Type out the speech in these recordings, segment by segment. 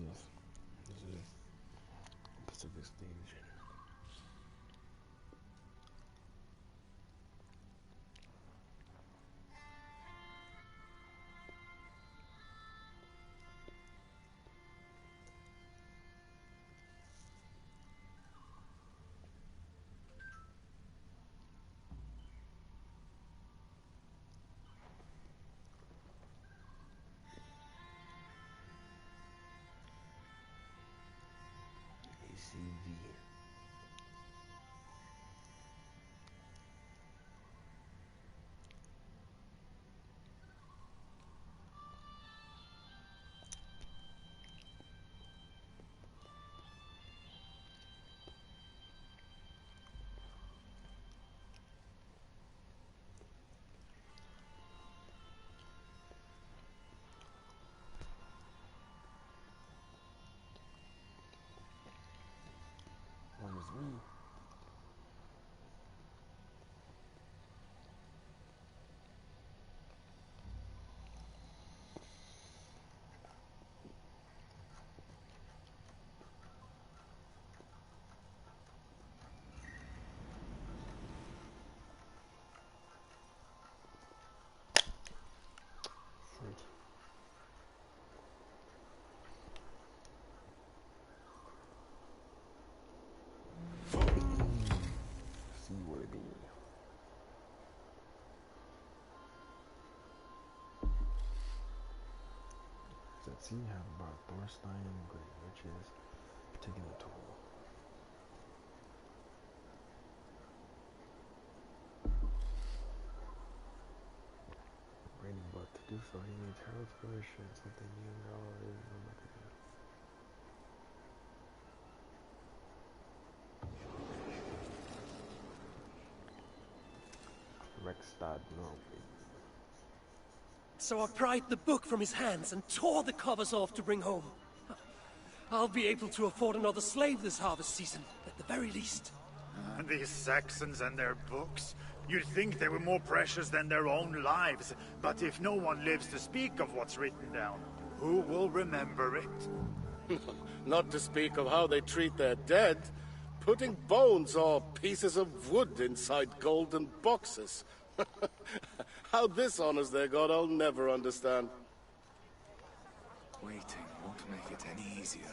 this is Pacific stage. ACV. One is me. Fruit. Seaworthy. That sea have about Thorstein, great riches, taking a toll. Raining, but to do so, he needs herald's permission, something new and all is nothing. Rexstad, Norway. So I pried the book from his hands and tore the covers off to bring home. I'll be able to afford another slave this harvest season, at the very least. These Saxons and their books. You'd think they were more precious than their own lives, but if no one lives to speak of what's written down, who will remember it? Not to speak of how they treat their dead, putting bones or pieces of wood inside golden boxes. How this honors their god, I'll never understand. Waiting won't make it any easier.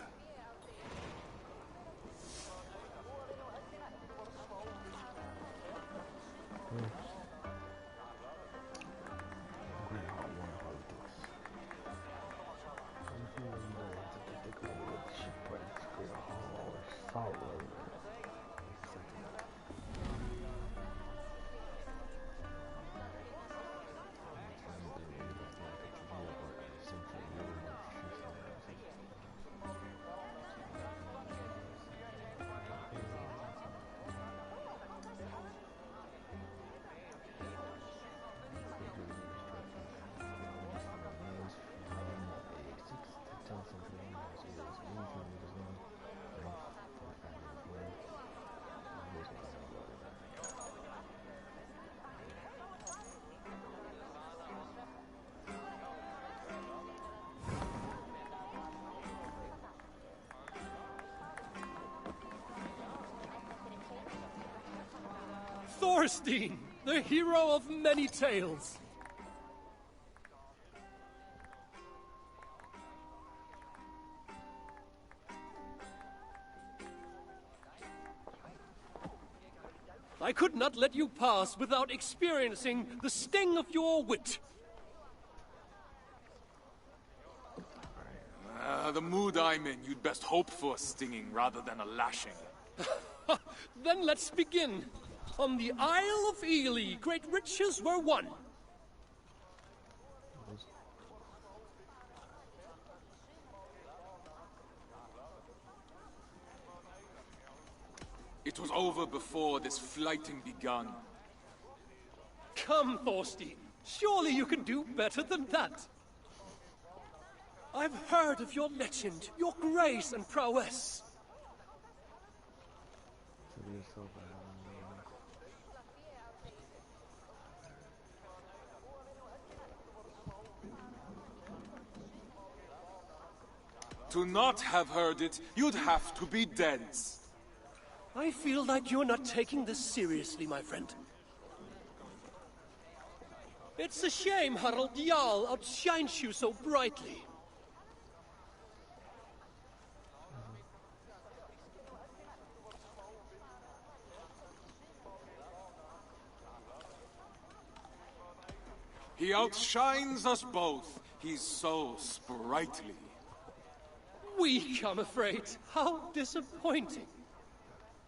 Thorstein, the hero of many tales. I could not let you pass without experiencing the sting of your wit. The mood I'm in, you'd best hope for a stinging rather than a lashing. Then let's begin. On the Isle of Ely, great riches were won. It was over before this flighting begun. Come, Thorstein. Surely you can do better than that. I've heard of your legend, your grace and prowess. To not have heard it, you'd have to be dead. I feel like you're not taking this seriously, my friend. It's a shame Harald Jarl outshines you so brightly. He outshines us both. He's so sprightly. Weak, I'm afraid. How disappointing.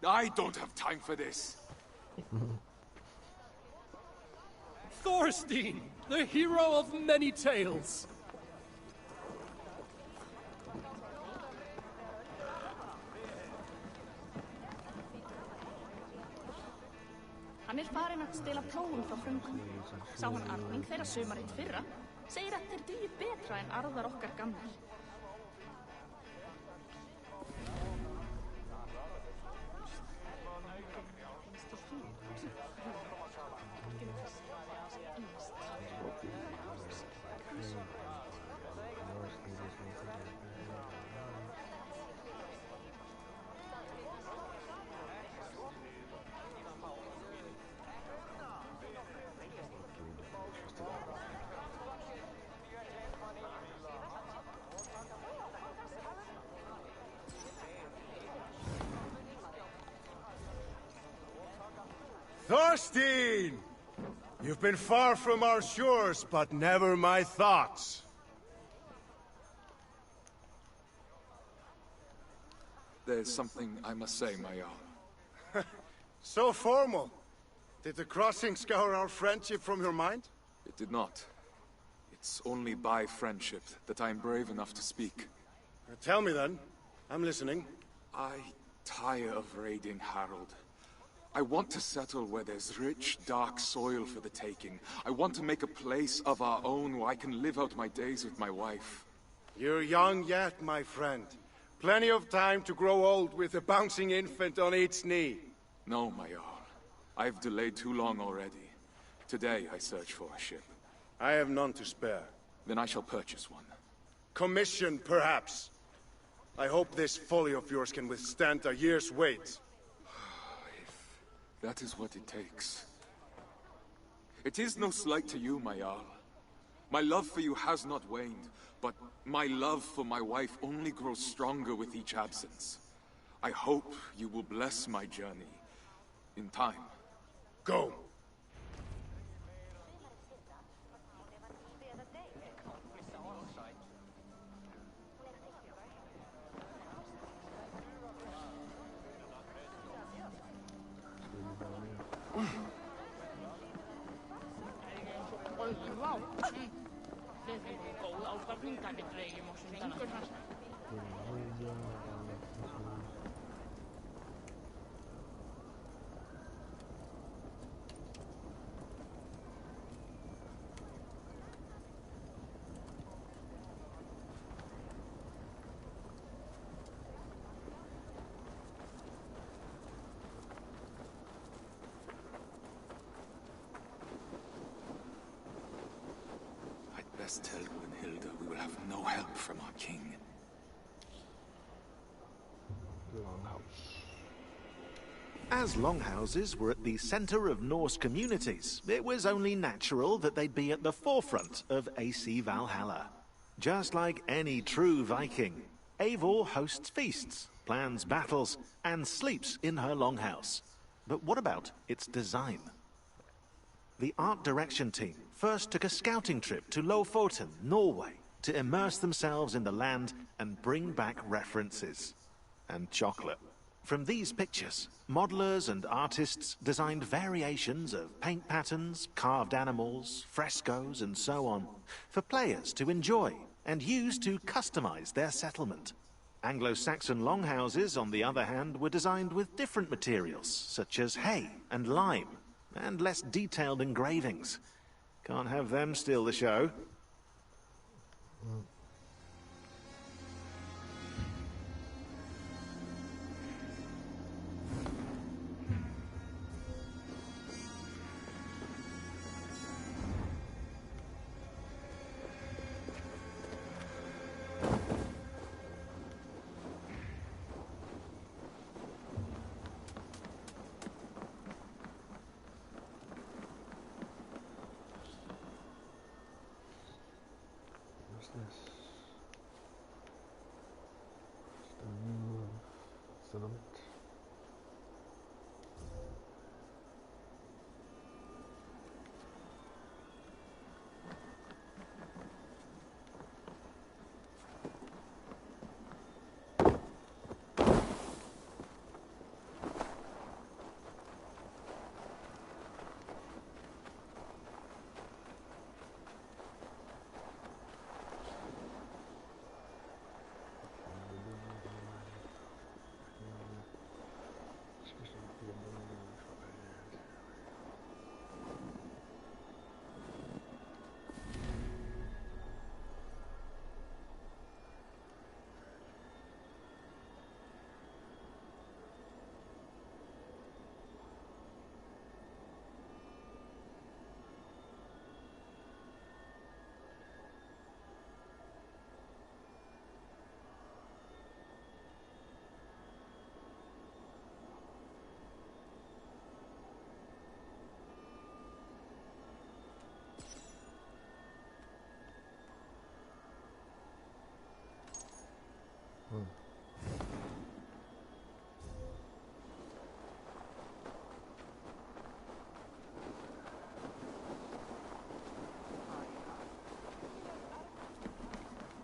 I don't have time for this. Thorstein, the hero of many tales. Hann farinn að stela plógum frá fröngum. Sá hann arfning þeirra sumarið fyrra, segir að þeir dugi betra en arðar okkar gamlir. Thorstein! You've been far from our shores, but never my thoughts. There's something I must say, my Jarl. So formal. Did the crossing scour our friendship from your mind? It did not. It's only by friendship that I am brave enough to speak. Tell me then. I'm listening. I tire of raiding Harald. I want to settle where there's rich, dark soil for the taking. I want to make a place of our own where I can live out my days with my wife. You're young yet, my friend. Plenty of time to grow old with a bouncing infant on its knee. No, my Jarl. I've delayed too long already. Today I search for a ship. I have none to spare. Then I shall purchase one. Commission, perhaps. I hope this folly of yours can withstand a year's wait. That is what it takes. It is no slight to you, my Jarl. My love for you has not waned, but my love for my wife only grows stronger with each absence. I hope you will bless my journey in time. Go! Best tell Hilda we will have no help from our king. As longhouses were at the center of Norse communities, it was only natural that they'd be at the forefront of AC Valhalla. Just like any true Viking, Eivor hosts feasts, plans battles, and sleeps in her longhouse. But what about its design? The art direction team first took a scouting trip to Lofoten, Norway, to immerse themselves in the land and bring back references. And chocolate. From these pictures, modelers and artists designed variations of paint patterns, carved animals, frescoes, and so on, for players to enjoy and use to customize their settlement. Anglo-Saxon longhouses, on the other hand, were designed with different materials, such as hay and lime, and less detailed engravings. Can't have them steal the show. What's this? It's the new settlement.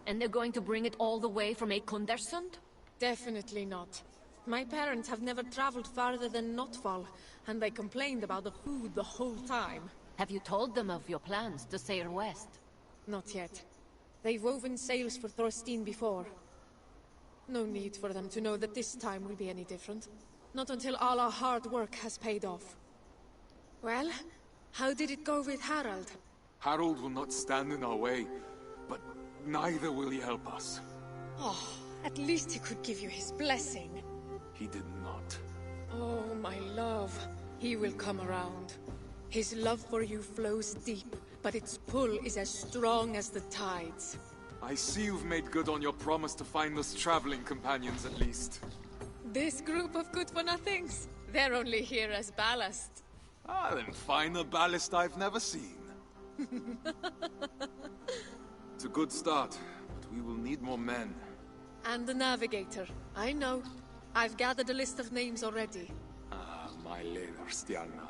And they're going to bring it all the way from Ekundersund? Definitely not. My parents have never traveled farther than Notfall, and they complained about the food the whole time. Have you told them of your plans to sail west? Not yet. They've woven sails for Thorstein before. No need for them to know that this time will be any different. Not until all our hard work has paid off. Well, how did it go with Harald? Harold will not stand in our way, but neither will he help us. Oh, at least he could give you his blessing. He did not. Oh, my love. He will come around. His love for you flows deep, but its pull is as strong as the tides. I see you've made good on your promise to find us traveling companions at least. This group of good-for-nothings? They're only here as ballast. Ah, then finer ballast I've never seen. It's a good start, but we will need more men. And a navigator. I know. I've gathered a list of names already. Ah, my Lederstjarna.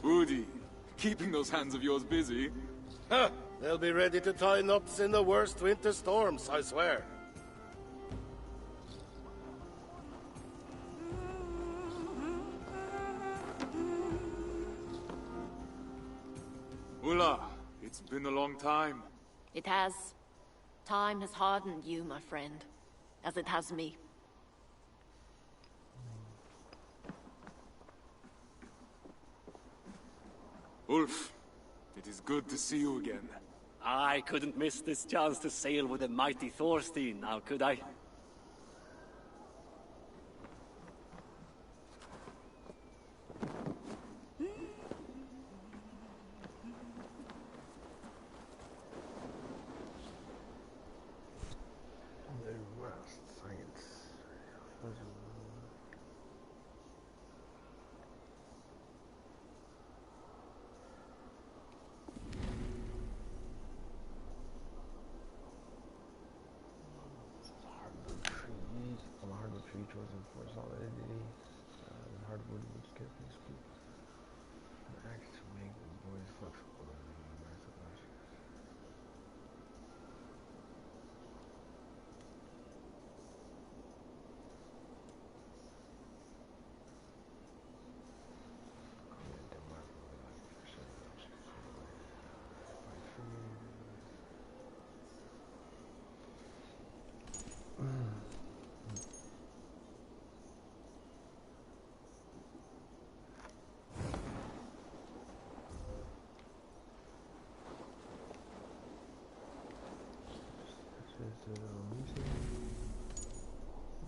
Woody, keeping those hands of yours busy. Ha! They'll be ready to tie knots in the worst winter storms, I swear. Ulla, it's been a long time. It has. Time has hardened you, my friend, as it has me. Ulf, it is good to see you again. I couldn't miss this chance to sail with the mighty Thorstein, now could I? Chosen for solidity, hardwood would carefully speak. An axe to make the boys flexible and massive.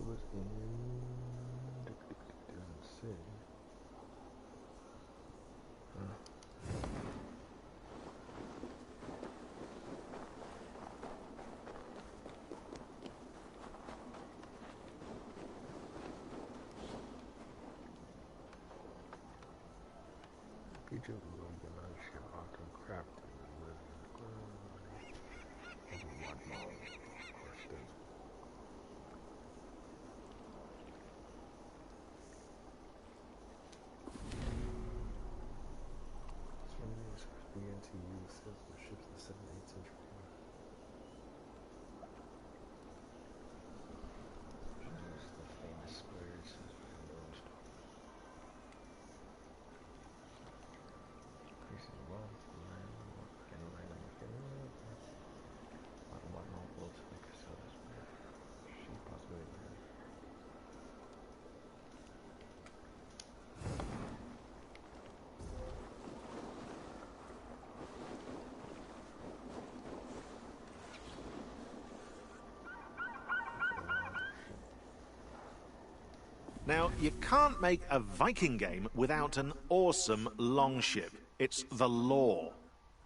It was in doesn't say. Two will be launched after crafting with mud ball, of course, does. Swimmers began to use sailboat ships in the 7th and 8th century. The famous squares increases wealth, land, and land what all boats like yourselves she possibly land. Now, you can't make a Viking game without an awesome longship. It's the law.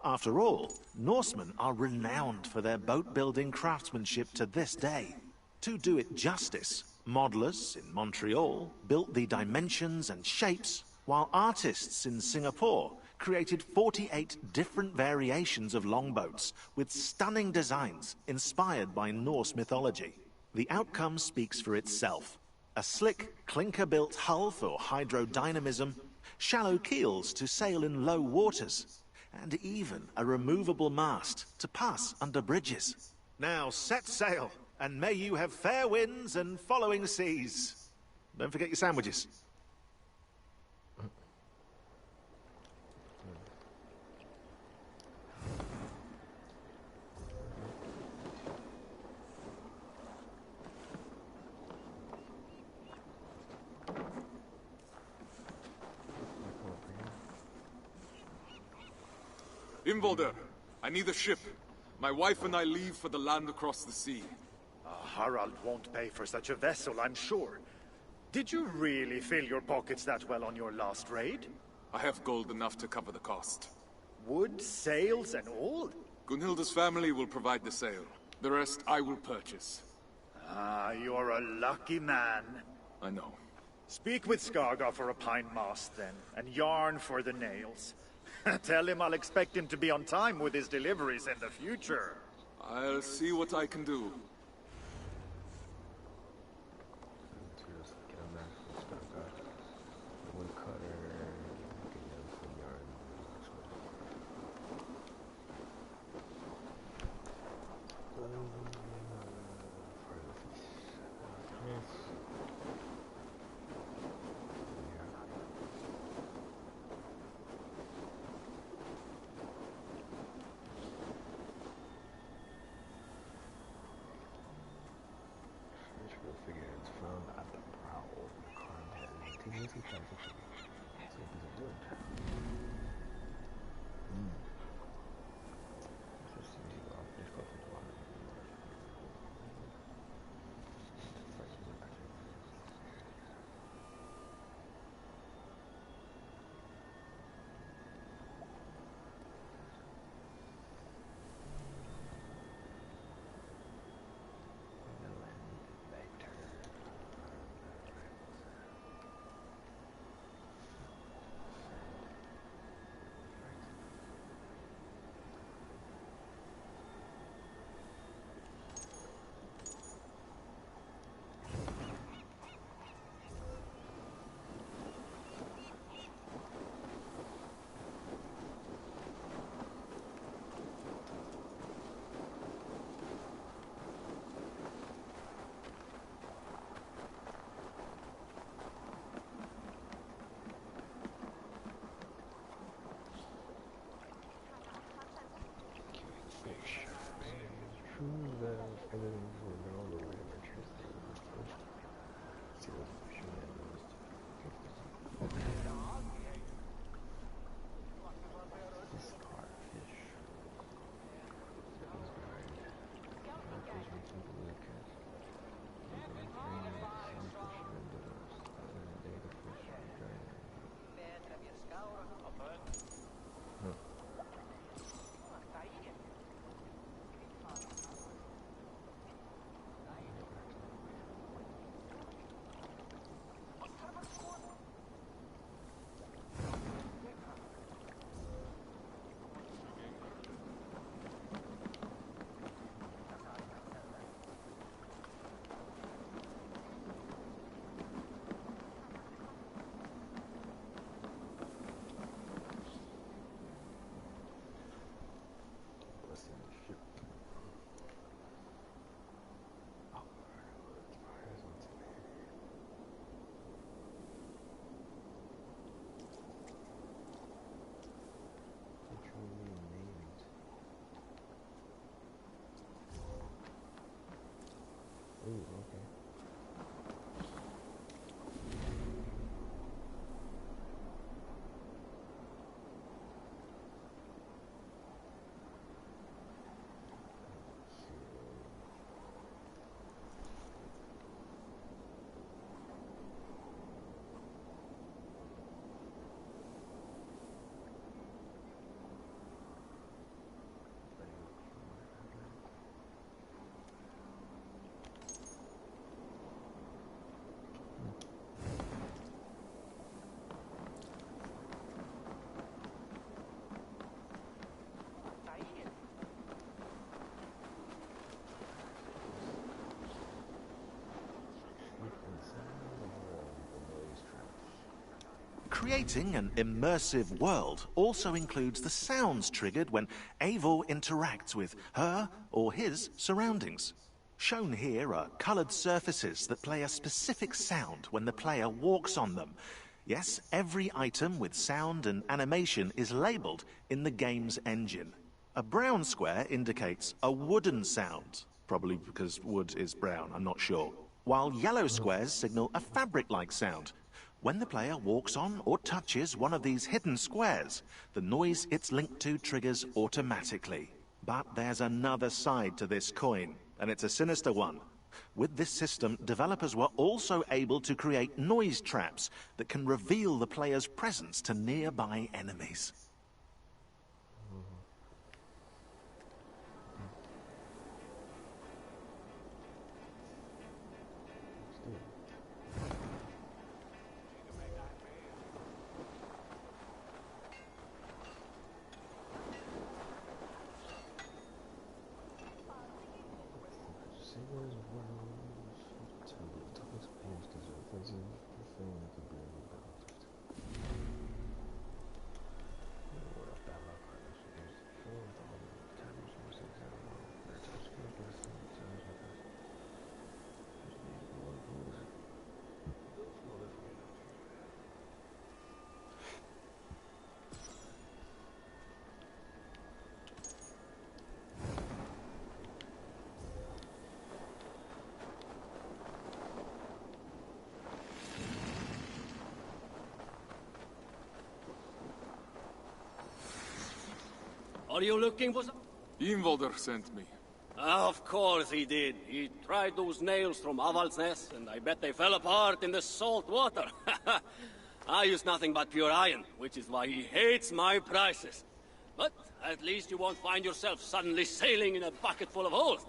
After all, Norsemen are renowned for their boat-building craftsmanship to this day. To do it justice, modelers in Montreal built the dimensions and shapes, while artists in Singapore created 48 different variations of longboats with stunning designs inspired by Norse mythology. The outcome speaks for itself. A slick, clinker-built hull for hydrodynamism, shallow keels to sail in low waters, and even a removable mast to pass under bridges. Now set sail, and may you have fair winds and following seas. Don't forget your sandwiches. Imvolder, I need a ship. My wife and I leave for the land across the sea. Harald won't pay for such a vessel, I'm sure. Did you really fill your pockets that well on your last raid? I have gold enough to cover the cost. Wood, sails, and all? Gunhilda's family will provide the sail. The rest I will purchase. Ah, you're a lucky man. I know. Speak with Skaga for a pine mast, then, and yarn for the nails. Tell him I'll expect him to be on time with his deliveries in the future. I'll see what I can do. creating an immersive world also includes the sounds triggered when Eivor interacts with her or his surroundings. Shown here are coloured surfaces that play a specific sound when the player walks on them. Yes, every item with sound and animation is labelled in the game's engine. A brown square indicates a wooden sound, probably because wood is brown, I'm not sure. While yellow squares signal a fabric-like sound. When the player walks on or touches one of these hidden squares, the noise it's linked to triggers automatically. But there's another side to this coin, and it's a sinister one. With this system, developers were also able to create noise traps that can reveal the player's presence to nearby enemies. Are you looking for some? Ingvaldur sent me. Of course he did. He tried those nails from Avaldsnes, and I bet they fell apart in the salt water. I use nothing but pure iron, which is why he hates my prices. But at least you won't find yourself suddenly sailing in a bucket full of holes.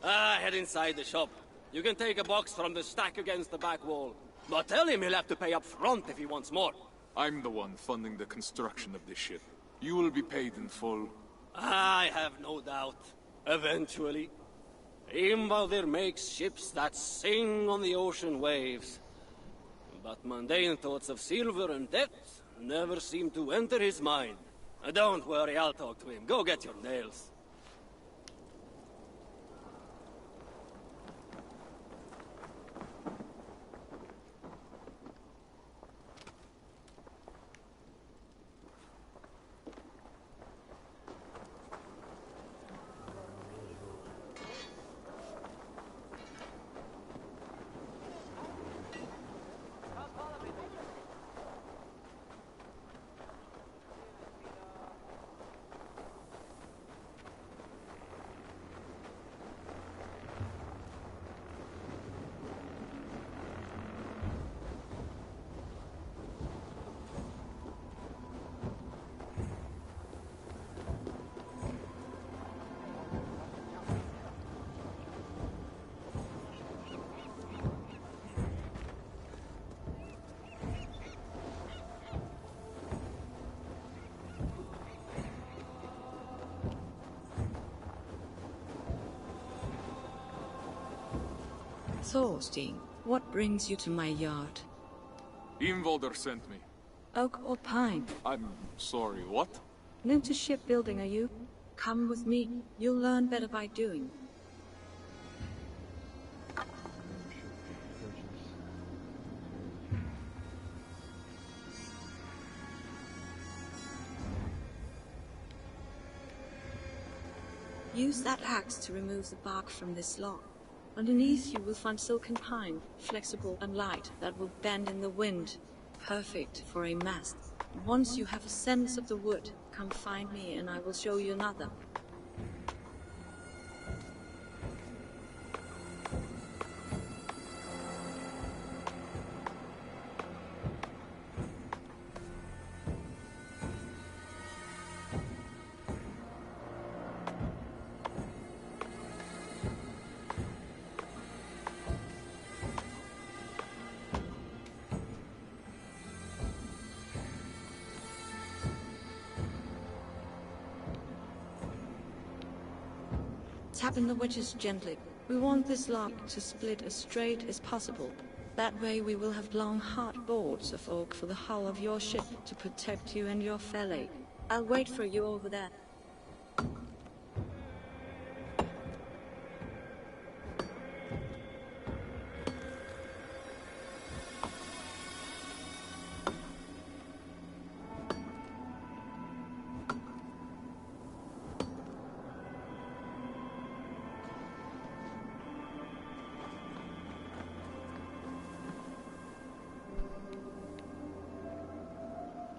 Head inside the shop. You can take a box from the stack against the back wall. But tell him he'll have to pay up front if he wants more. I'm the one funding the construction of this ship. You will be paid in full. I have no doubt. Eventually. Ingvaldur makes ships that sing on the ocean waves. But mundane thoughts of silver and debt never seem to enter his mind. Don't worry, I'll talk to him. Go get your nails. Thorstein, what brings you to my yard? Ingvaldur sent me. Oak or pine? I'm sorry, what? New to shipbuilding, are you? Come with me. You'll learn better by doing. Use that axe to remove the bark from this log. Underneath you will find silken pine, flexible and light, that will bend in the wind. Perfect for a mast. Once you have a sense of the wood, come find me and I will show you another. Tap in the wedges gently. We want this log to split as straight as possible. That way we will have long, hard boards of oak for the hull of your ship to protect you and your fellow. I'll wait for you over there.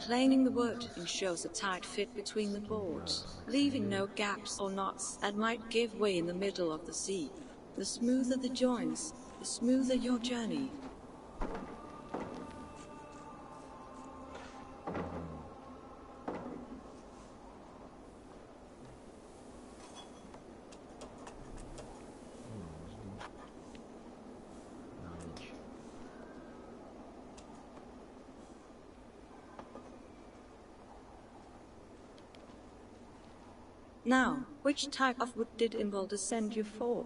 Planing the wood ensures a tight fit between the boards, leaving no gaps or knots that might give way in the middle of the sea. The smoother the joints, the smoother your journey. Now, which type of wood did Imbolde send you for?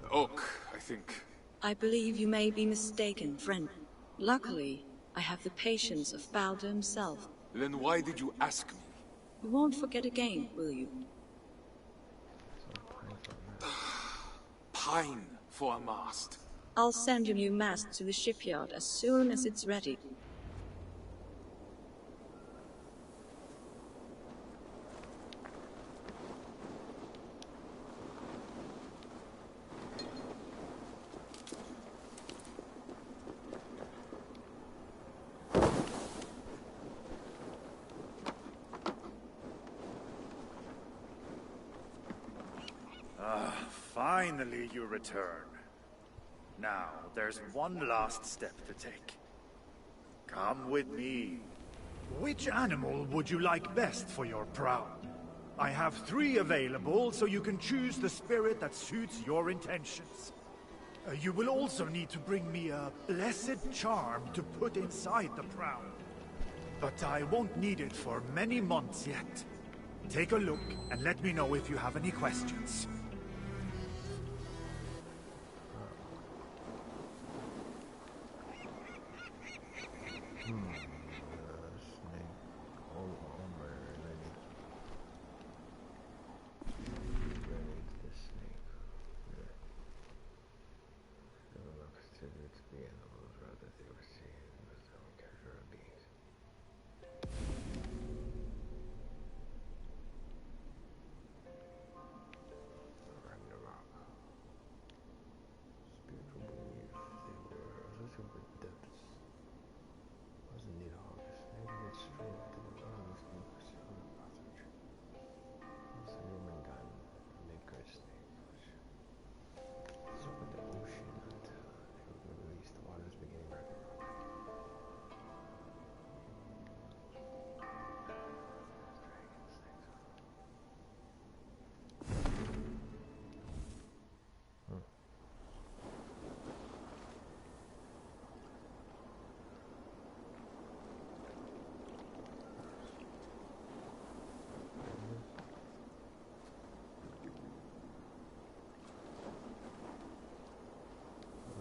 Oak, I think. I believe you may be mistaken, friend. Luckily, I have the patience of Balder himself. Then why did you ask me? You won't forget again, will you? Pine for a mast. I'll send your new mast to the shipyard as soon as it's ready. Finally you return. Now, there's one last step to take. Come with me. Which animal would you like best for your prow? I have 3 available, so you can choose the spirit that suits your intentions. You will also need to bring me a blessed charm to put inside the prow. But I won't need it for many months yet. Take a look and let me know if you have any questions.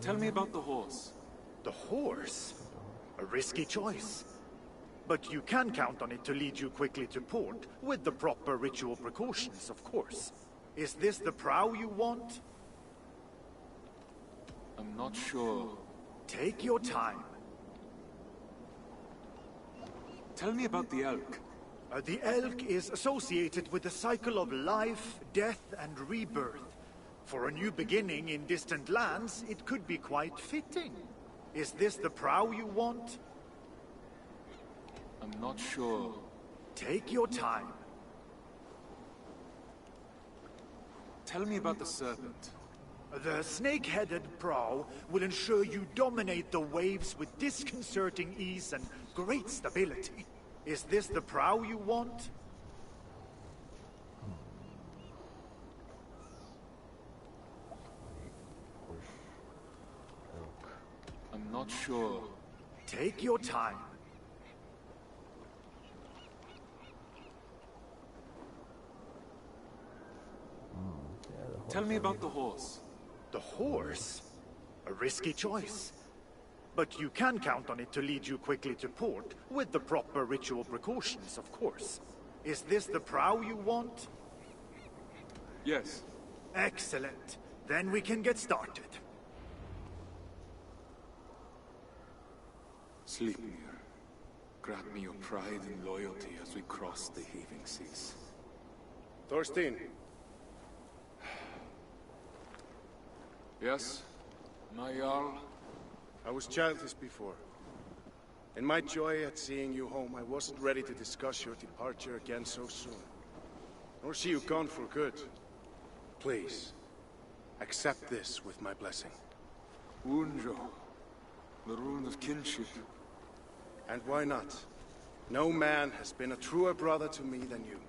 Tell me about the horse. The horse? A risky choice. But you can count on it to lead you quickly to port, with the proper ritual precautions, of course. Is this the prow you want? I'm not sure. Take your time. Tell me about the elk. The elk is associated with the cycle of life, death, and rebirth. For a new beginning in distant lands, it could be quite fitting. Is this the prow you want? I'm not sure. Take your time. Tell me about the serpent. The snake-headed prow will ensure you dominate the waves with disconcerting ease and great stability. Is this the prow you want? I'm not sure. Take your time. tell me about the horse. The horse? A risky choice. But you can count on it to lead you quickly to port, with the proper ritual precautions, of course. Is this the prow you want? Yes. Excellent. Then we can get started. Sleipnir, grant me your pride and loyalty as we cross the heaving seas. Thorstein. Yes, my Jarl? I was childish before. In my joy at seeing you home, I wasn't ready to discuss your departure again so soon. Nor see you gone for good. Please, accept this with my blessing. Unjo, the rune of kinship. And why not? No man has been a truer brother to me than you.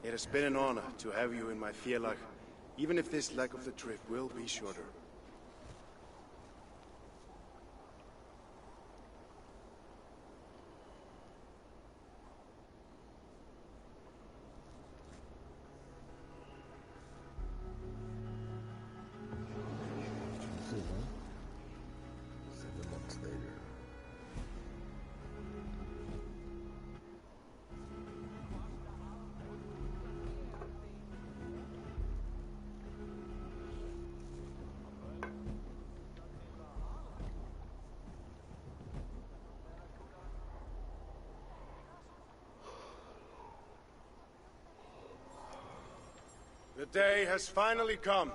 It has been an honor to have you in my félag, even if this leg of the trip will be shorter. The day has finally come.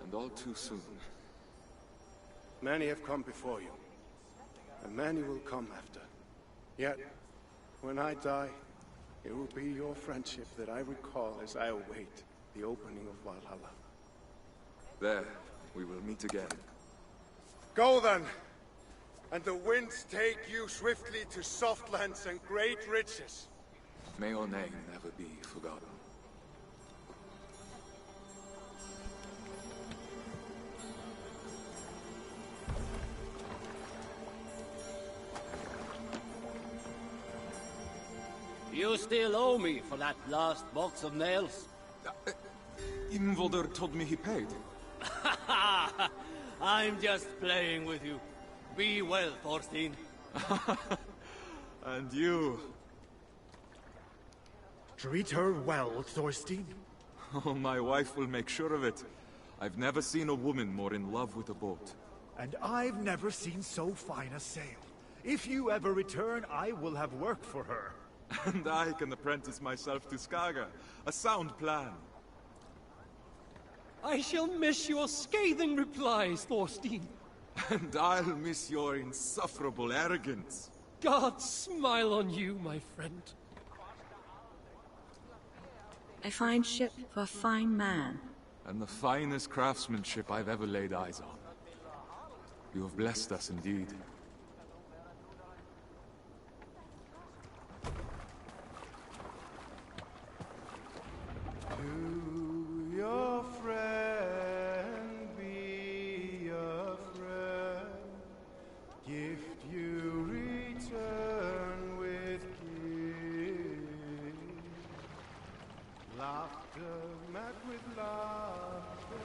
And all too soon. Many have come before you, and many will come after. Yet, when I die, it will be your friendship that I recall as I await the opening of Valhalla. There, we will meet again. Go then, and the winds take you swiftly to soft lands and great riches. May your name never be forgotten. You still owe me for that last box of nails. Imvolder told me he paid. I'm just playing with you. Be well, Thorstein. And you. Treat her well, Thorstein. Oh, my wife will make sure of it. I've never seen a woman more in love with a boat. And I've never seen so fine a sail. If you ever return, I will have work for her. And I can apprentice myself to Skaga. A sound plan. I shall miss your scathing replies, Thorstein. And I'll miss your insufferable arrogance. God smile on you, my friend. A fine ship for a fine man. And the finest craftsmanship I've ever laid eyes on. You have blessed us indeed. To your friend, be a friend. Gift you return with gift. Laughter met with laughter.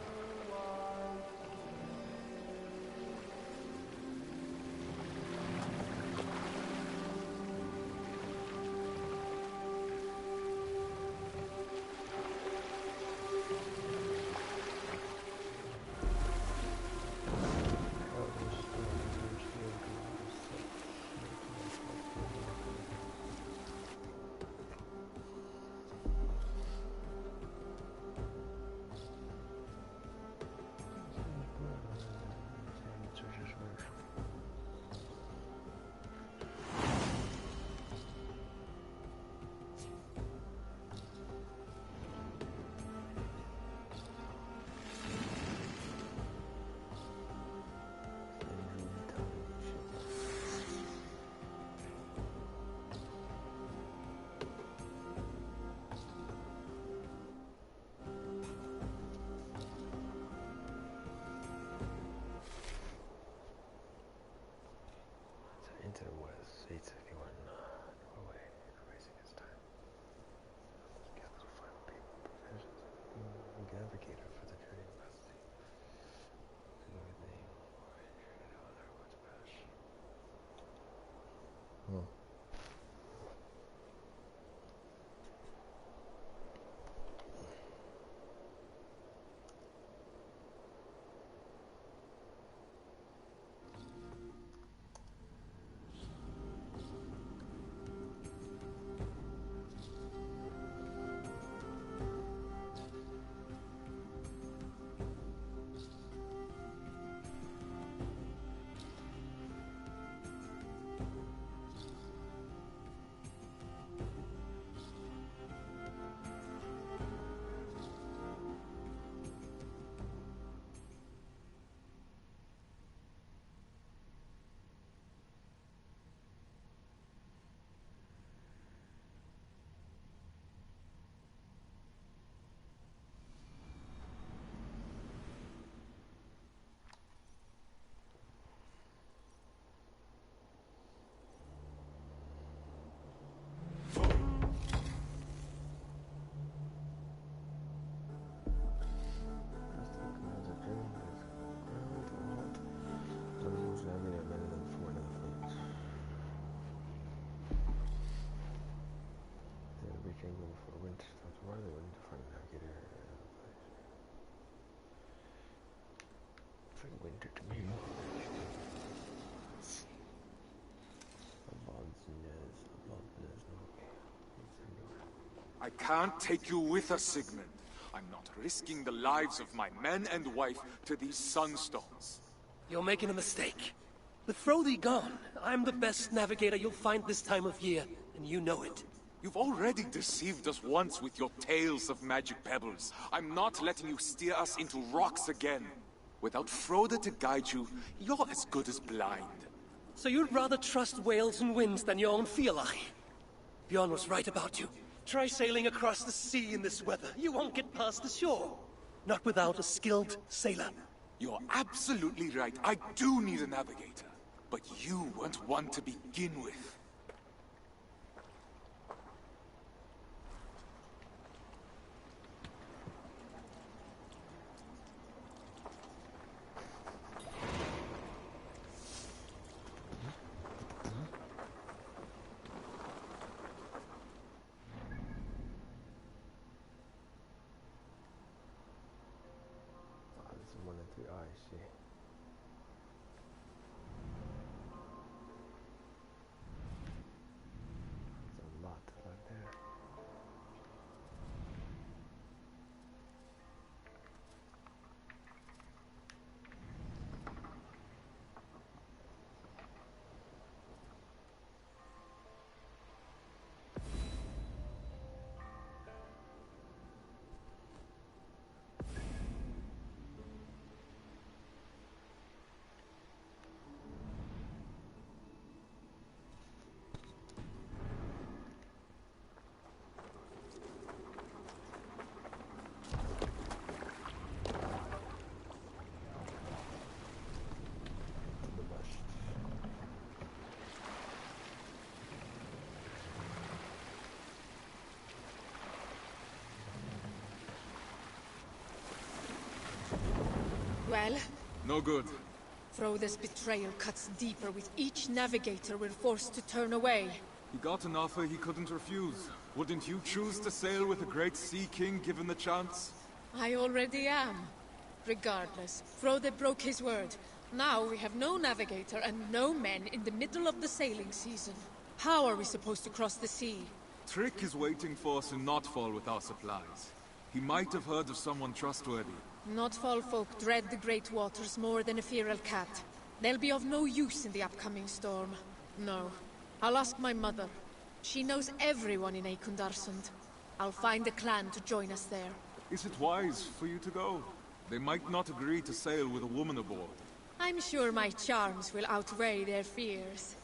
winter to me. I can't take you with us, Sigmund. I'm not risking the lives of my men and wife to these sunstones. You're making a mistake. With Frodi gone, I'm the best navigator you'll find this time of year, and you know it. You've already deceived us once with your tales of magic pebbles. I'm not letting you steer us into rocks again. Without Frode to guide you, you're as good as blind. So you'd rather trust whales and winds than your own feeling? Bjorn was right about you. Try sailing across the sea in this weather. You won't get past the shore. Not without a skilled sailor. You're absolutely right. I do need a navigator. But you weren't one to begin with. Well? No good. Frode's betrayal cuts deeper with each navigator we're forced to turn away. He got an offer he couldn't refuse. Wouldn't you choose to sail with a great sea king given the chance? I already am. Regardless, Frode broke his word. Now we have no navigator and no men in the middle of the sailing season. How are we supposed to cross the sea? Trick is waiting for us in Notfall with our supplies. He might have heard of someone trustworthy. Notfall folk dread the great waters more than a feral cat. They'll be of no use in the upcoming storm. No. I'll ask my mother. She knows everyone in Ekundarsund. I'll find a clan to join us there. Is it wise for you to go? They might not agree to sail with a woman aboard. I'm sure my charms will outweigh their fears.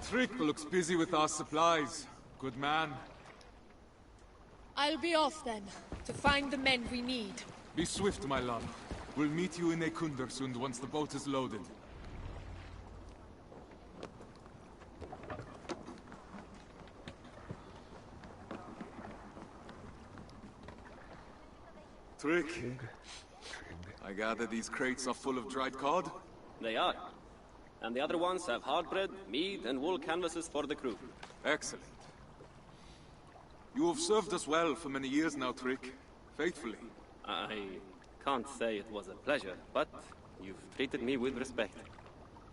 Trick looks busy with our supplies. Good man. I'll be off then, to find the men we need. Be swift, my love. We'll meet you in Ekundarsund once the boat is loaded. Trick. I gather these crates are full of dried cod? They are. And the other ones have hard bread, meat, and wool canvases for the crew. Excellent. You have served us well for many years now, Trick. Faithfully. I can't say it was a pleasure, but you've treated me with respect.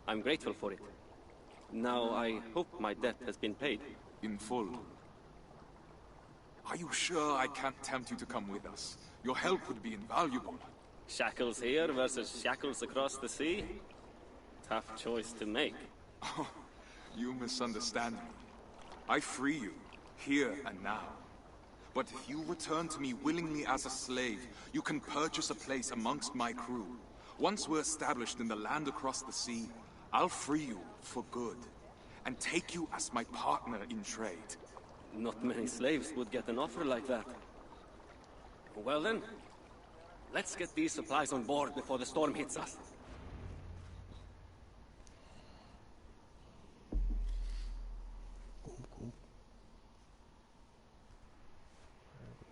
I'm grateful for it. Now I hope my debt has been paid. In full. Are you sure I can't tempt you to come with us? Your help would be invaluable. Shackles here versus shackles across the sea? Tough choice to make. Oh, you misunderstand me. I free you, here and now. But if you return to me willingly as a slave, you can purchase a place amongst my crew. Once we're established in the land across the sea, I'll free you for good, and take you as my partner in trade. Not many slaves would get an offer like that. Well then, let's get these supplies on board before the storm hits us.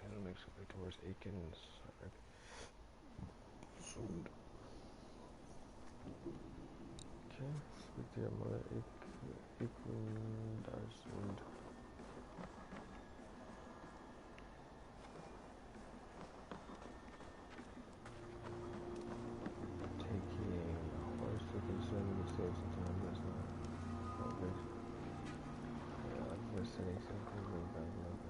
Panel makes way towards Aiken and Sund. Okay, speak to your mother, Ikundarsund. Taking a horse to concern the mistakes of time is not always. Listening something about love.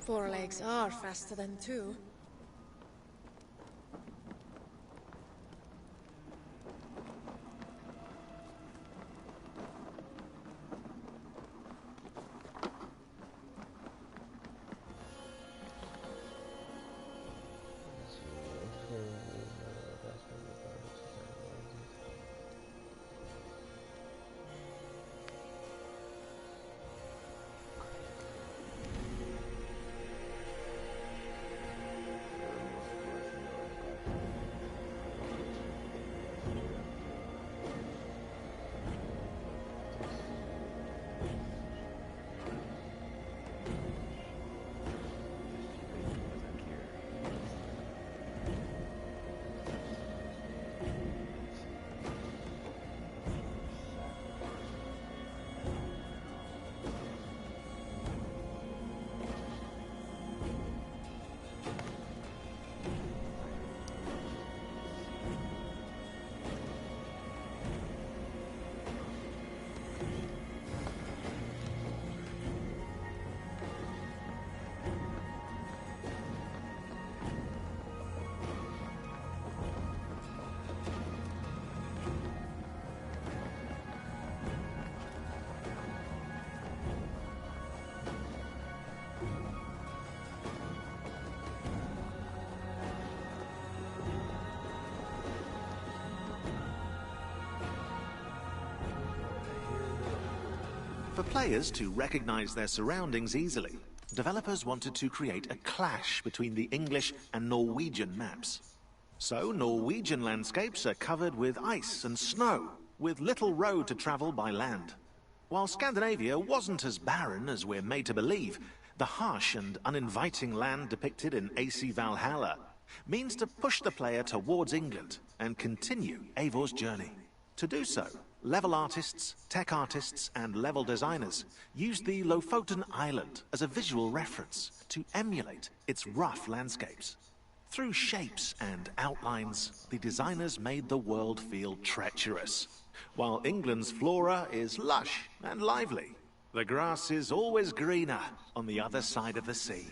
Four legs are faster than two. For players to recognize their surroundings easily, developers wanted to create a clash between the English and Norwegian maps. So Norwegian landscapes are covered with ice and snow, with little road to travel by land. While Scandinavia wasn't as barren as we're made to believe, the harsh and uninviting land depicted in AC Valhalla means to push the player towards England and continue Eivor's journey. To do so, level artists, tech artists, and level designers used the Lofoten Island as a visual reference to emulate its rough landscapes. Through shapes and outlines, the designers made the world feel treacherous. While England's flora is lush and lively, the grass is always greener on the other side of the sea.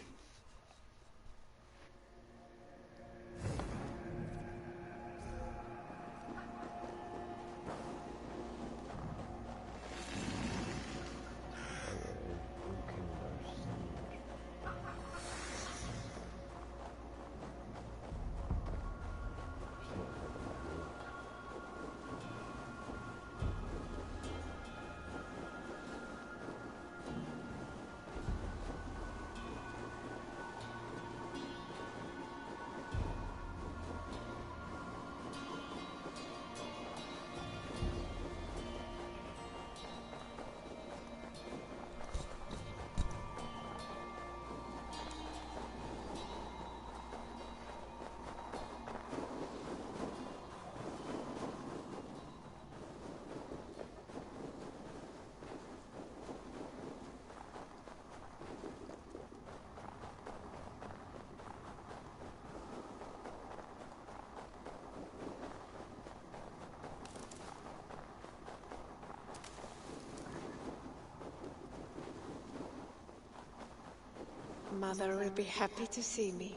Mother will be happy to see me.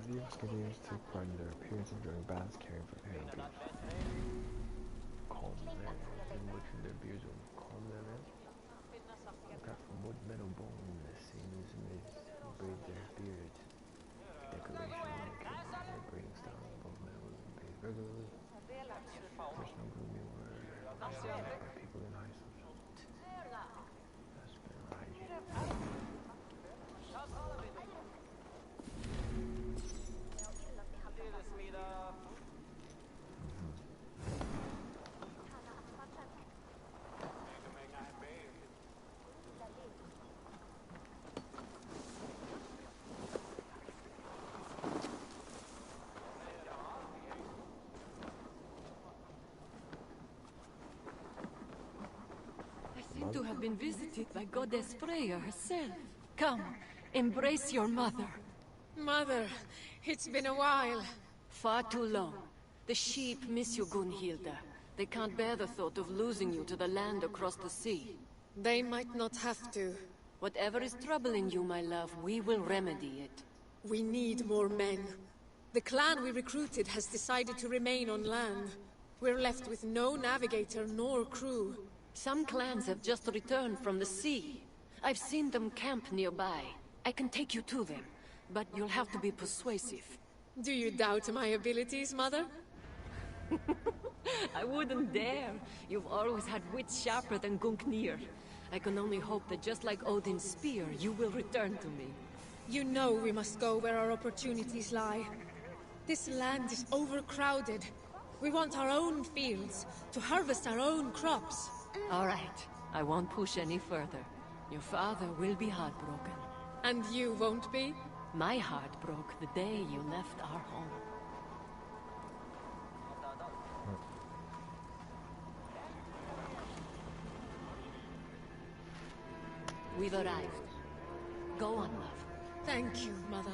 The Musketeers took part in their appearances during battles carrying for hair beef. Calm their butchering their beards will calm their men. Cut from wood, metal, bone, the same as maids who braid their beards. Decoration when they came on their braiding styles, both men and women paid regularly. Personal grooming were by people in high social. That's been hygiene. To have been visited by Goddess Freya herself. Come, embrace your mother. Mother, it's been a while. Far too long. The sheep miss you, Gunhilda. They can't bear the thought of losing you to the land across the sea. They might not have to. Whatever is troubling you, my love, we will remedy it. We need more men. The clan we recruited has decided to remain on land. We're left with no navigator nor crew. Some clans have just returned from the sea. I've seen them camp nearby. I can take you to them, but you'll have to be persuasive. Do you doubt my abilities, Mother? I wouldn't dare. You've always had wits sharper than Gungnir. I can only hope that just like Odin's spear, you will return to me. You know we must go where our opportunities lie. This land is overcrowded. We want our own fields, to harvest our own crops. All right. I won't push any further. Your father will be heartbroken. And you won't be? My heart broke the day you left our home. We've arrived. Go on, love. Thank you, Mother.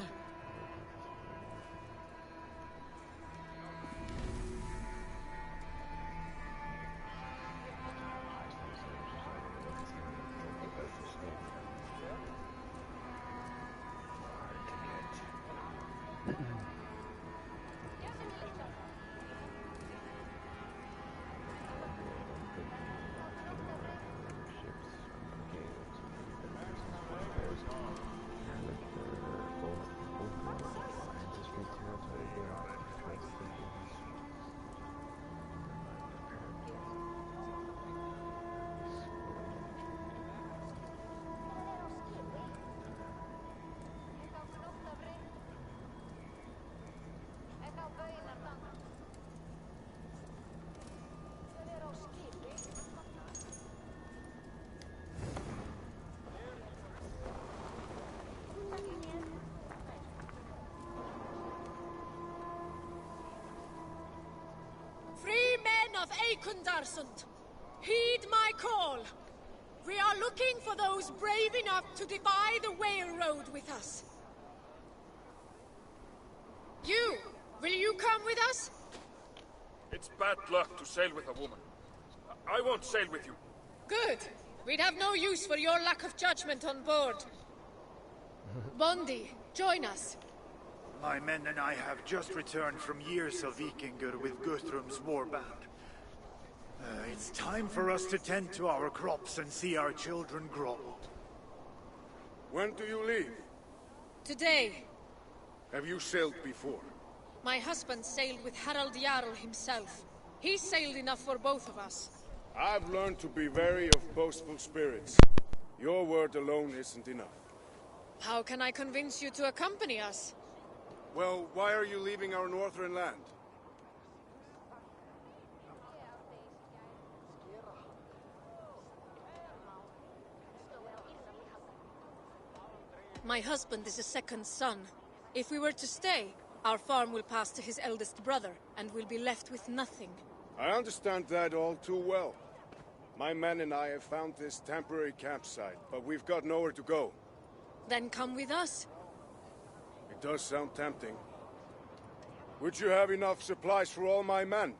Of Eikundarsund, heed my call. We are looking for those brave enough to defy the whale road with us. Will you come with us? It's bad luck to sail with a woman. I won't sail with you. Good. We'd have no use for your lack of judgment on board. Bondi, join us. My men and I have just returned from years of Vikingr with Guthrum's warband. It's time for us to tend to our crops and see our children grow. When do you leave? Today. Have you sailed before? My husband sailed with Harald Jarl himself. He sailed enough for both of us. I've learned to be wary of boastful spirits. Your word alone isn't enough. How can I convince you to accompany us? Well, why are you leaving our northern land? My husband is a second son. If we were to stay, our farm will pass to his eldest brother, and we'll be left with nothing. I understand that all too well. My men and I have found this temporary campsite, but we've got nowhere to go. Then come with us. It does sound tempting. Would you have enough supplies for all my men?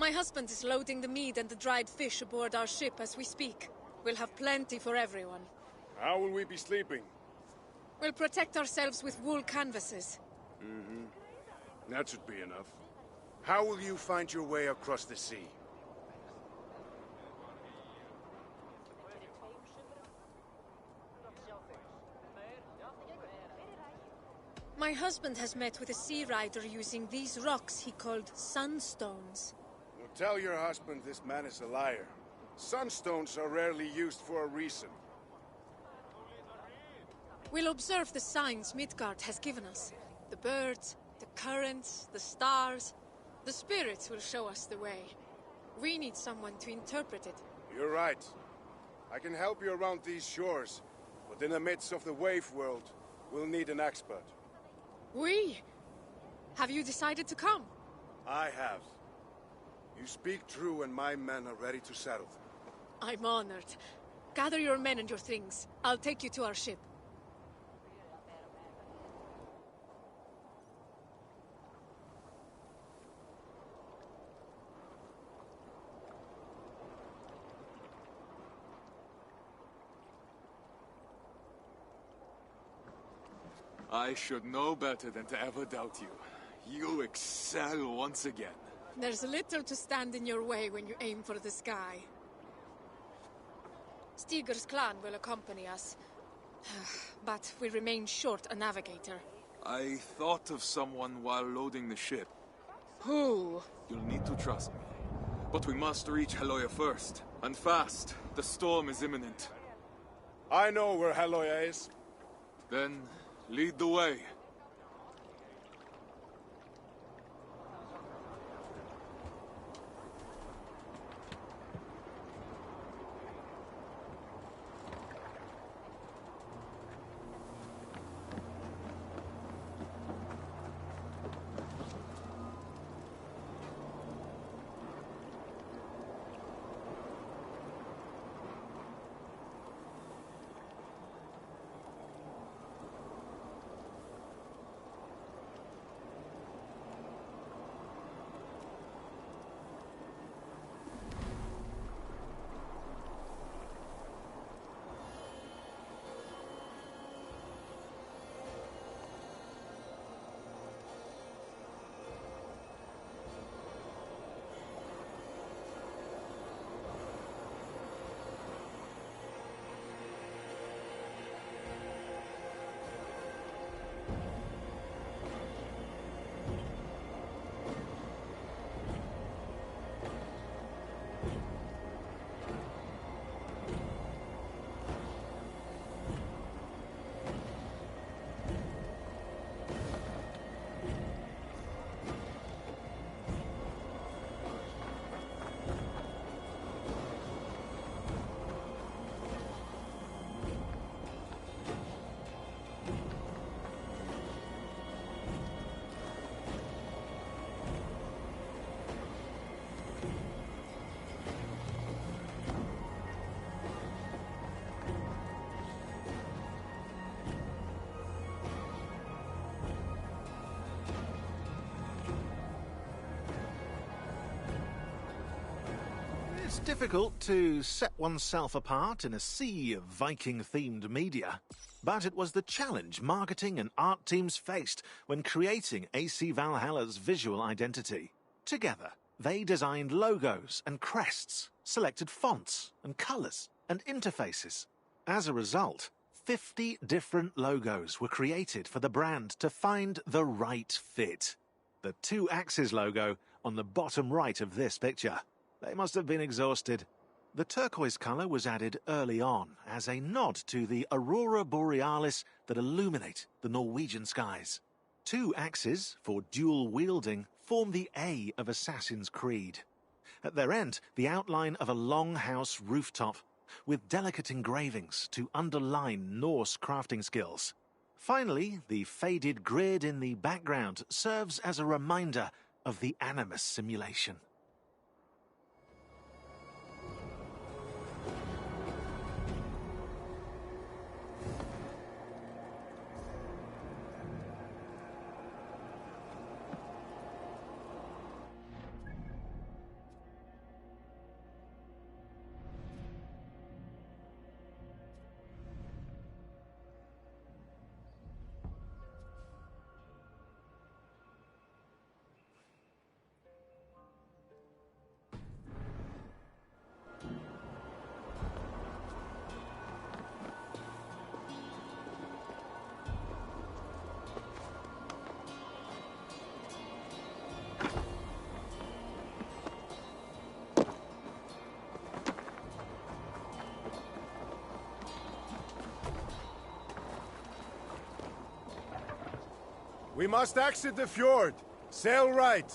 My husband is loading the meat and the dried fish aboard our ship as we speak. We'll have plenty for everyone. How will we be sleeping? We'll protect ourselves with wool canvases. That should be enough. How will you find your way across the sea? My husband has met with a sea rider using these rocks he called sunstones. Well, tell your husband this man is a liar. Sunstones are rarely used for a reason. We'll observe the signs Midgard has given us. The birds, the currents, the stars. The spirits will show us the way. We need someone to interpret it. You're right. I can help you around these shores, but in the midst of the wave world, we'll need an expert. We? Have you decided to come? I have. You speak true and my men are ready to settle. I'm honored. Gather your men and your things. I'll take you to our ship. I should know better than to ever doubt you. You excel once again. There's little to stand in your way when you aim for the sky. Stiger's clan will accompany us, but we remain short a navigator. I thought of someone while loading the ship. Who? You'll need to trust me. But we must reach Heloia first, and fast. The storm is imminent. I know where Heloia is. Then, lead the way. It's difficult to set oneself apart in a sea of Viking-themed media, but it was the challenge marketing and art teams faced when creating AC Valhalla's visual identity. Together, they designed logos and crests, selected fonts and colors and interfaces. As a result, 50 different logos were created for the brand to find the right fit. The 2 Axes logo on the bottom right of this picture. They must have been exhausted. The turquoise color was added early on as a nod to the aurora borealis that illuminate the Norwegian skies. 2 axes for dual wielding form the A of Assassin's Creed. At their end, the outline of a longhouse rooftop with delicate engravings to underline Norse crafting skills. Finally, the faded grid in the background serves as a reminder of the Animus simulation. We must exit the fjord. Sail right.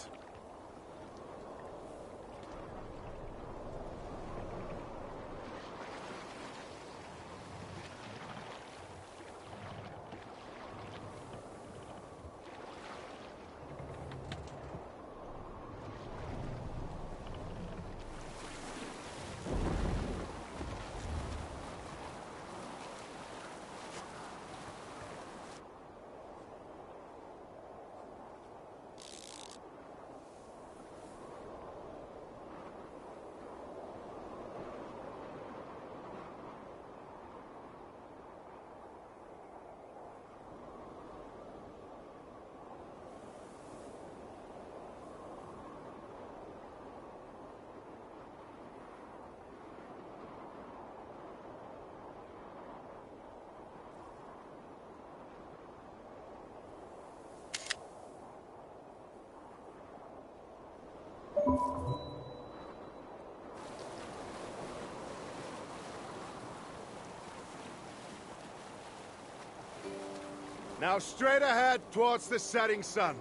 Now straight ahead towards the setting sun.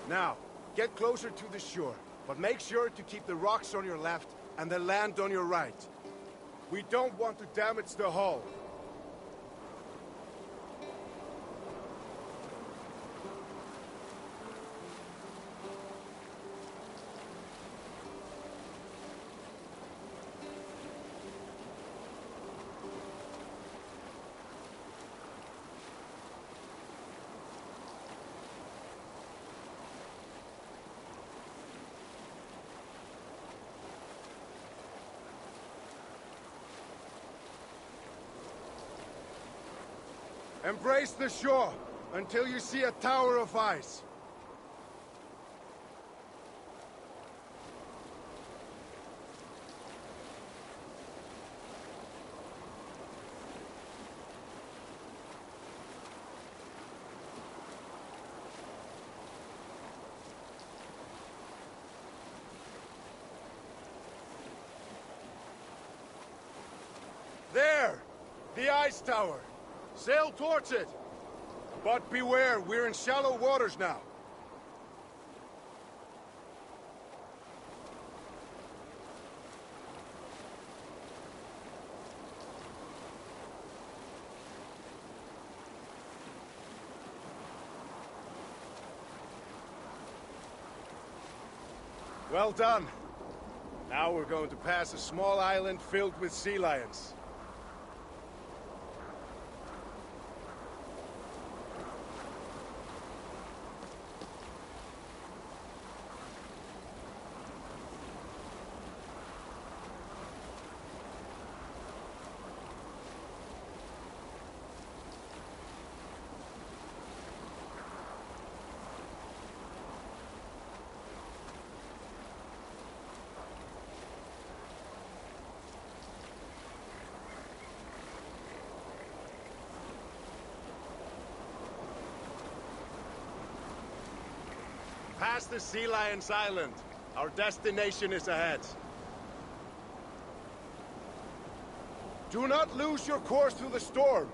Now, get closer to the shore, but make sure to keep the rocks on your left and the land on your right. We don't want to damage the hull. Embrace the shore until you see a tower of ice. There! The ice tower! Sail towards it! But beware, we're in shallow waters now. Well done. Now we're going to pass a small island filled with sea lions. Past the Sea Lions Island. Our destination is ahead. Do not lose your course through the storm.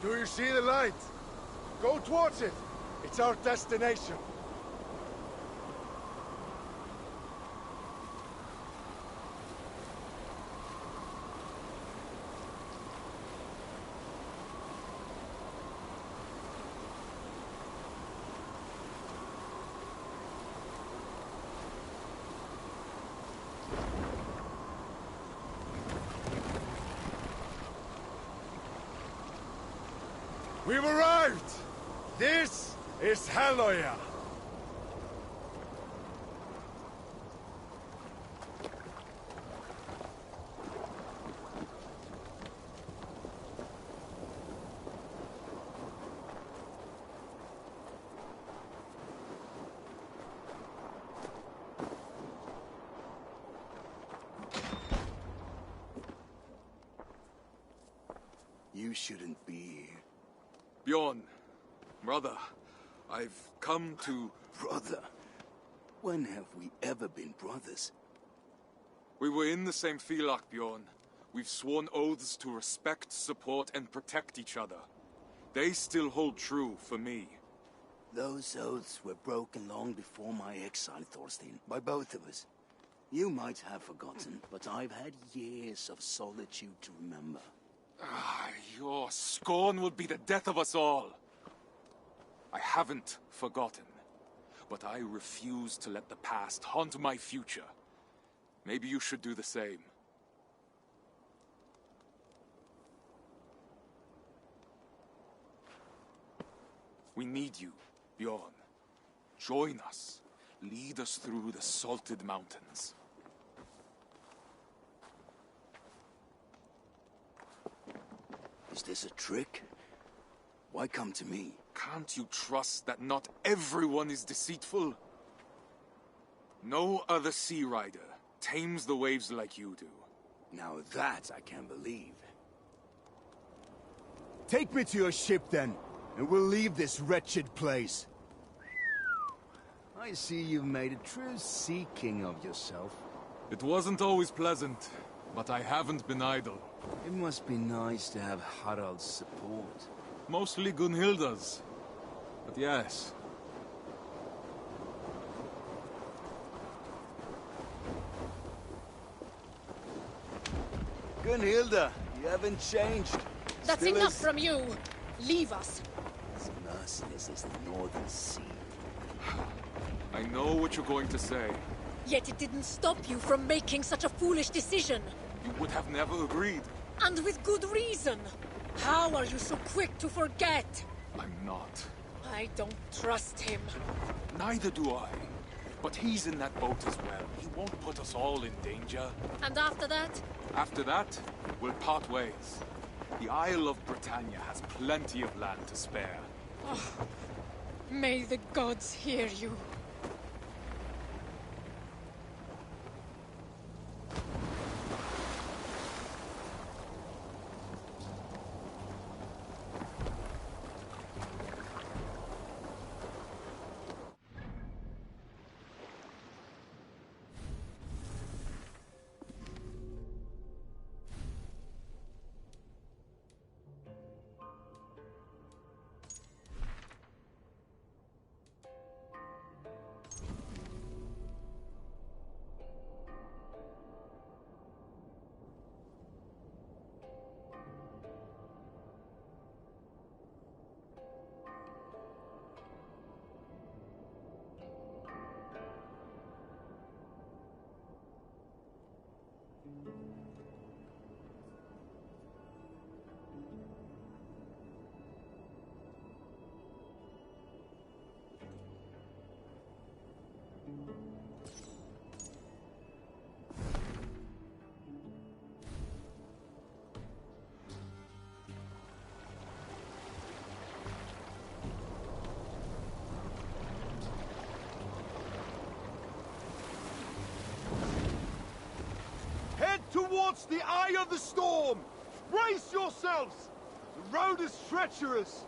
Do you see the light? Go towards it. It's our destination. We've arrived! This is Halloya! You shouldn't be here. Bjorn, brother, I've come to... Brother? When have we ever been brothers? We were in the same Filak, Bjorn. We've sworn oaths to respect, support, and protect each other. They still hold true for me. Those oaths were broken long before my exile, Thorstein, by both of us. You might have forgotten, but I've had years of solitude to remember. Ah, your scorn will be the death of us all. I haven't forgotten, but I refuse to let the past haunt my future. Maybe you should do the same. We need you, Bjorn. Join us. Lead us through the salted mountains. Is this a trick? Why come to me? Can't you trust that not everyone is deceitful? No other sea rider tames the waves like you do. Now that I can believe. Take me to your ship then, and we'll leave this wretched place. I see you've made a true sea king of yourself. It wasn't always pleasant, but I haven't been idle. It must be nice to have Harald's support. Mostly Gunhilda's. But yes. Gunhilda, you haven't changed. That's Still enough is- from you. Leave us. As merciless as the Northern Sea. I know what you're going to say. Yet it didn't stop you from making such a foolish decision. You would have never agreed. And with good reason. How are you so quick to forget? I'm not. I don't trust him. Neither do I. But he's in that boat as well. He won't put us all in danger. And after that? After that, we'll part ways. The Isle of Britannia has plenty of land to spare. Oh, may the gods hear you. Head towards the eye of the storm! Brace yourselves! The road is treacherous!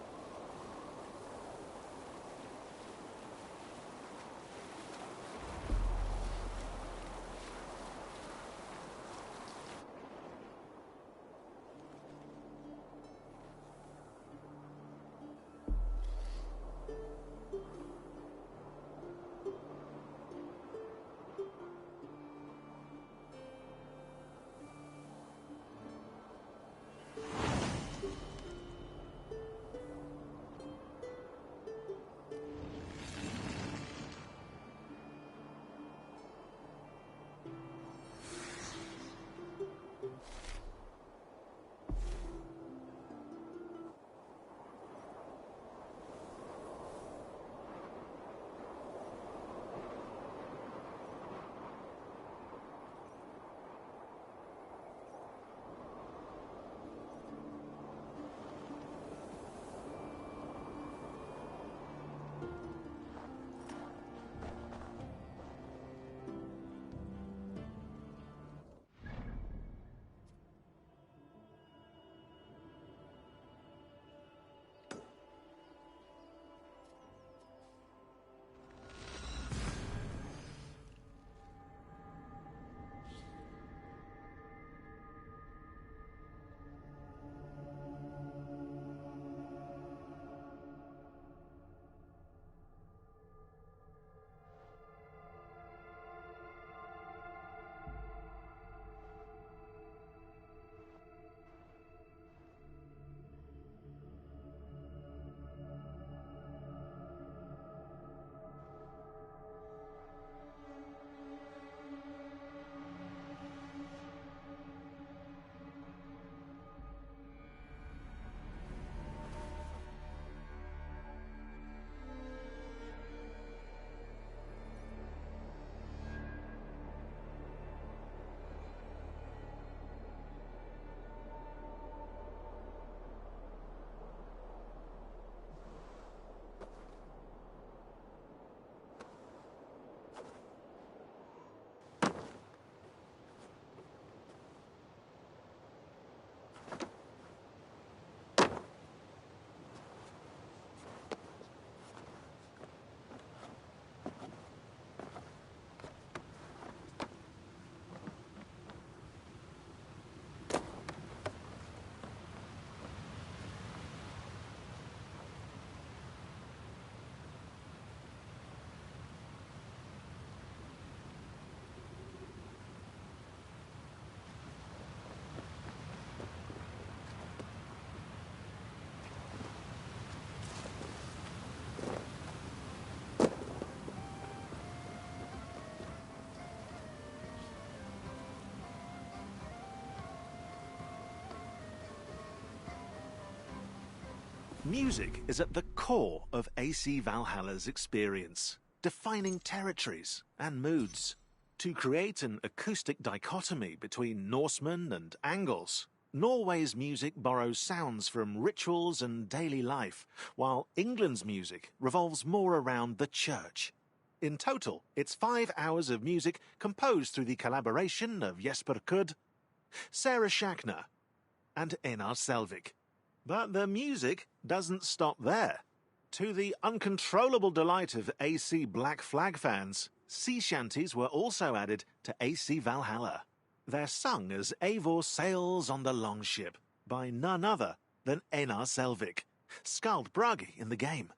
Music is at the core of AC Valhalla's experience, defining territories and moods. To create an acoustic dichotomy between Norsemen and Angles, Norway's music borrows sounds from rituals and daily life, while England's music revolves more around the church. In total, it's 5 hours of music composed through the collaboration of Jesper Kudd, Sarah Schachner, and Einar Selvik. But the music doesn't stop there. To the uncontrollable delight of AC Black Flag fans, sea shanties were also added to AC Valhalla. They're sung as Eivor sails on the longship by none other than Einar Selvik, Skald Bragi in the game.